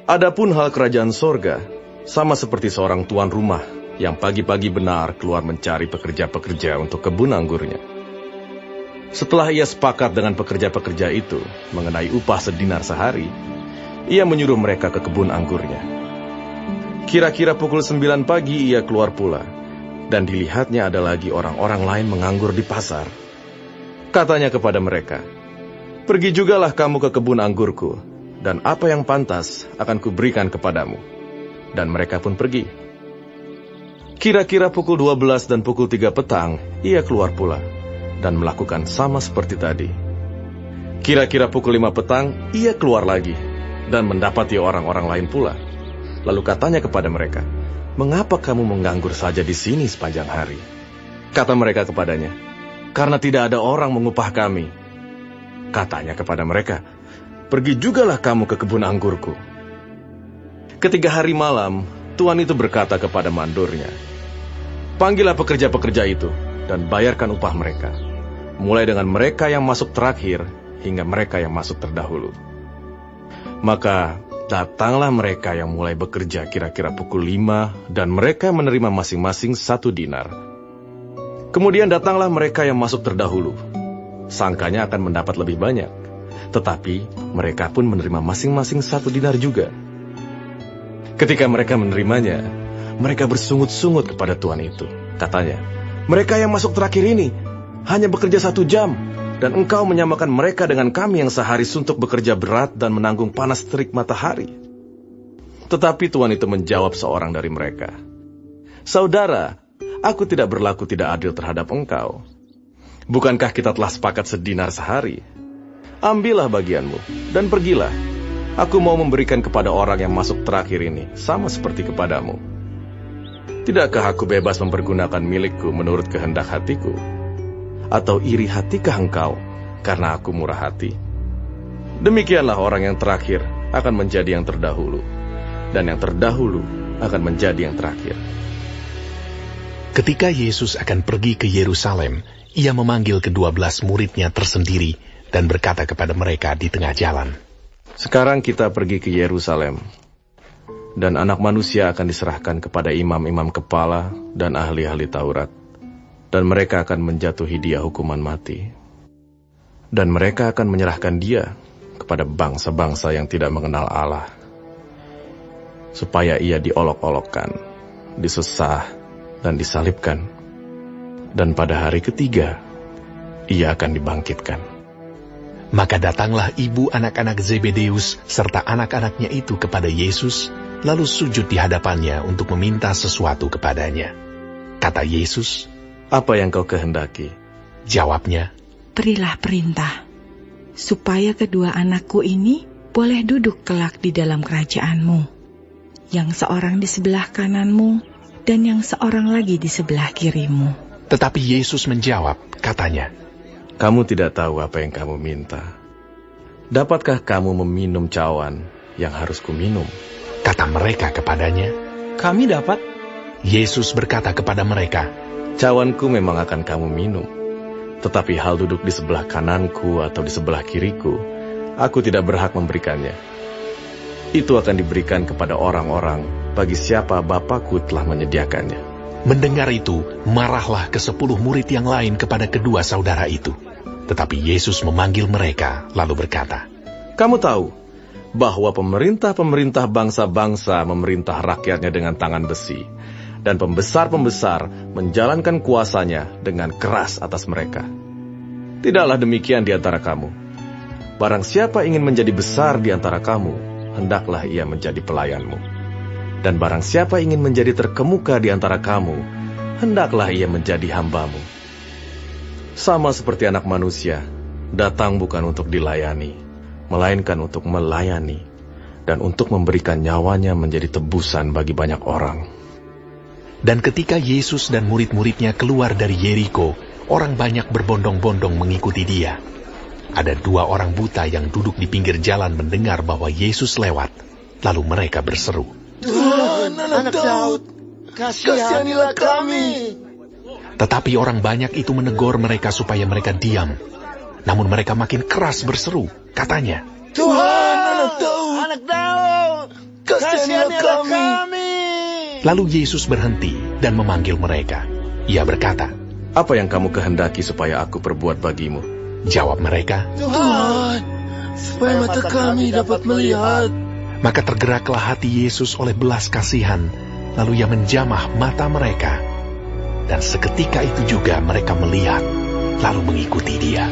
Adapun hal kerajaan sorga, sama seperti seorang tuan rumah yang pagi-pagi benar keluar mencari pekerja-pekerja untuk kebun anggurnya. Setelah ia sepakat dengan pekerja-pekerja itu mengenai upah sedinar sehari, ia menyuruh mereka ke kebun anggurnya. Kira-kira pukul 9 pagi ia keluar pula, dan dilihatnya ada lagi orang-orang lain menganggur di pasar. Katanya kepada mereka, "Pergi jugalah kamu ke kebun anggurku, dan apa yang pantas akan kuberikan kepadamu." Dan mereka pun pergi. Kira-kira pukul 12 dan pukul 3 petang, ia keluar pula, dan melakukan sama seperti tadi. Kira-kira pukul 5 petang, ia keluar lagi, dan mendapati orang-orang lain pula. Lalu katanya kepada mereka, "Mengapa kamu menganggur saja di sini sepanjang hari?" Kata mereka kepadanya, "Karena tidak ada orang mengupah kami." Katanya kepada mereka, "Pergi jugalah kamu ke kebun anggurku." Ketika hari malam, tuan itu berkata kepada mandornya, "Panggillah pekerja-pekerja itu dan bayarkan upah mereka, mulai dengan mereka yang masuk terakhir hingga mereka yang masuk terdahulu." Maka datanglah mereka yang mulai bekerja kira-kira pukul 5, dan mereka menerima masing-masing 1 dinar. Kemudian datanglah mereka yang masuk terdahulu. Sangkanya akan mendapat lebih banyak, tetapi mereka pun menerima masing-masing 1 dinar juga. Ketika mereka menerimanya, mereka bersungut-sungut kepada tuan itu. Katanya, "Mereka yang masuk terakhir ini hanya bekerja 1 jam, dan engkau menyamakan mereka dengan kami yang sehari suntuk bekerja berat dan menanggung panas terik matahari." Tetapi tuan itu menjawab seorang dari mereka, "Saudara, aku tidak berlaku tidak adil terhadap engkau. Bukankah kita telah sepakat sedinar sehari? Ambillah bagianmu, dan pergilah. Aku mau memberikan kepada orang yang masuk terakhir ini, sama seperti kepadamu. Tidakkah aku bebas mempergunakan milikku menurut kehendak hatiku? Atau iri hatikah engkau, karena aku murah hati?" Demikianlah orang yang terakhir akan menjadi yang terdahulu, dan yang terdahulu akan menjadi yang terakhir. Ketika Yesus akan pergi ke Yerusalem, ia memanggil ke-12 muridnya tersendiri dan berkata kepada mereka di tengah jalan, "Sekarang kita pergi ke Yerusalem, dan Anak Manusia akan diserahkan kepada imam-imam kepala dan ahli-ahli Taurat, dan mereka akan menjatuhi dia hukuman mati. Dan mereka akan menyerahkan dia kepada bangsa-bangsa yang tidak mengenal Allah, supaya ia diolok-olokkan, disesah, dan disalibkan. Dan pada hari ketiga, ia akan dibangkitkan." Maka datanglah ibu anak-anak Zebedeus serta anak-anaknya itu kepada Yesus, lalu sujud di hadapannya untuk meminta sesuatu kepadanya. Kata Yesus, "Apa yang kau kehendaki?" Jawabnya, "Berilah perintah, supaya kedua anakku ini boleh duduk kelak di dalam kerajaan-Mu, yang seorang di sebelah kananmu, dan yang seorang lagi di sebelah kirimu." Tetapi Yesus menjawab, katanya, "Kamu tidak tahu apa yang kamu minta. Dapatkah kamu meminum cawan yang harus kuminum?" Kata mereka kepadanya, "Kami dapat." Yesus berkata kepada mereka, "Cawanku memang akan kamu minum, tetapi hal duduk di sebelah kananku atau di sebelah kiriku, aku tidak berhak memberikannya. Itu akan diberikan kepada orang-orang bagi siapa Bapakku telah menyediakannya." Mendengar itu, marahlah ke-10 murid yang lain kepada kedua saudara itu. Tetapi Yesus memanggil mereka, lalu berkata, "Kamu tahu bahwa pemerintah-pemerintah bangsa-bangsa memerintah rakyatnya dengan tangan besi, dan pembesar-pembesar menjalankan kuasanya dengan keras atas mereka. Tidaklah demikian di antara kamu. Barang siapa ingin menjadi besar di antara kamu, hendaklah ia menjadi pelayanmu. Dan barang siapa ingin menjadi terkemuka di antara kamu, hendaklah ia menjadi hambamu. Sama seperti Anak Manusia, datang bukan untuk dilayani, melainkan untuk melayani, dan untuk memberikan nyawanya menjadi tebusan bagi banyak orang." Dan ketika Yesus dan murid-muridnya keluar dari Yeriko, orang banyak berbondong-bondong mengikuti dia. Ada 2 orang buta yang duduk di pinggir jalan mendengar bahwa Yesus lewat, lalu mereka berseru, "Tuhan, Anak Daud, kasihanilah kami." Tetapi orang banyak itu menegur mereka supaya mereka diam. Namun mereka makin keras berseru, katanya, "Tuhan, Anak Daud, kasihanilah kami. Lalu Yesus berhenti dan memanggil mereka. Ia berkata, Apa yang kamu kehendaki supaya aku perbuat bagimu? jawab mereka. Tuhan, supaya mata kami dapat melihat. Maka tergeraklah hati Yesus oleh belas kasihan, lalu ia menjamah mata mereka. Dan seketika itu juga mereka melihat, lalu mengikuti dia.